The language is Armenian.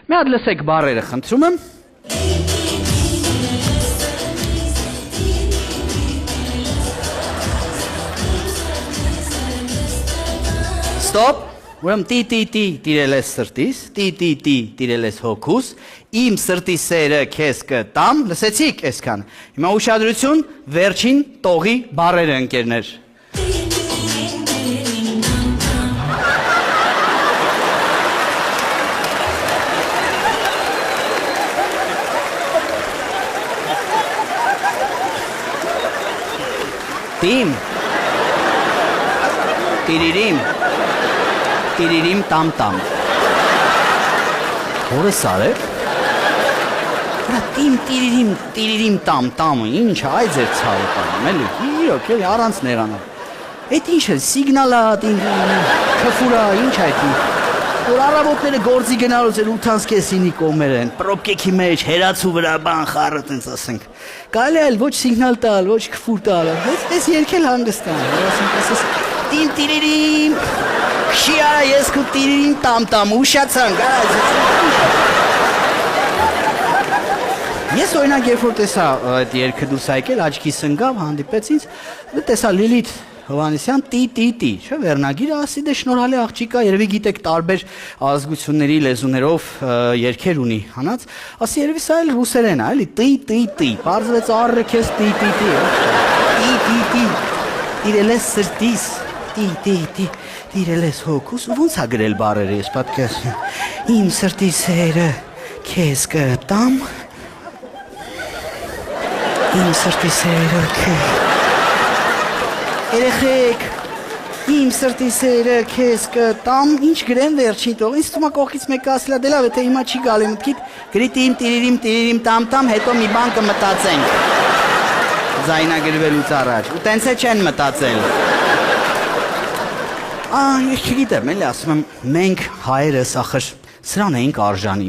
Մի հատ լսեք բառերը, խնդրում եմ։ Ստոպ, ուրեմն տի տիրել ես սրտիս, տի տիրել ես հոգուս, իմ սրտի սերը քեզ կտամ, լսեցիք այսքան։ Հիմա ուշադրություն, վերջին տողի բառերը ընկերներ։ Տիմ, տիրիրիմ տամ, որը սարև, վրա տիմ, տիրիրիմ տամ, ինչ այ ձեր ծավը պարում, էլի, իրոք, էլի, առանց ներանալ, էդ ինչ է, սիգնալա, քֆուրա, ինչ այդ, որ առավոտները գործի գնալուց էր 8:30-ի կողմեր են, պրոբկեքի մեջ, հերացու վրա, բան խառը տենց ասենք, կարելի այլ ոչ սիգնալ տալ, ոչ քֆուր տալ, ես երկել հանգստան, ասենք, տիմ տիրիրիմ, քշի արա ես քո տիրիրիմ տամ, ուշացանք, ես օրինակ երբ որ տեսա այդ երգը դուրս եկել, աչքիս ընկավ, հանդիպեց ինձ, տեսա Լիլիթ Հովհաննիսյան տի, չէ, վերնագիրը ասի դե շնորհալի աղջիկա, երևի գիտեք տարբեր ազգությունների լեզուներով երգեր ունի, հանած, ասի երևի սա էլ ռուսերեն է, էլի, տի, պարզվեց առը քեզ տի, տիրել ես սրտիս, տիրել ես հոգուս, ոնց ա գրել բառերը, ես պատկերացնում, իմ սրտի սերը քեզ կտամ, իմ սրտի սերը քեզ Երեխեք, իմ սրտի սերը քեզ կտամ, ինչ գրեմ վերջին տող, ինձ թվում է կողքից մեկը ասելա դե լավ է, թե հիմա չի գալի մտքիդ, գրի տիրիրիմ տամ, հետո մի բան կմտածենք, ձայնագրվելուց առաջ, ու տենց է չեն մտածել, ես չգիտեմ, էլի ասում եմ, մենք հայերս ախր սրան էինք արժանի։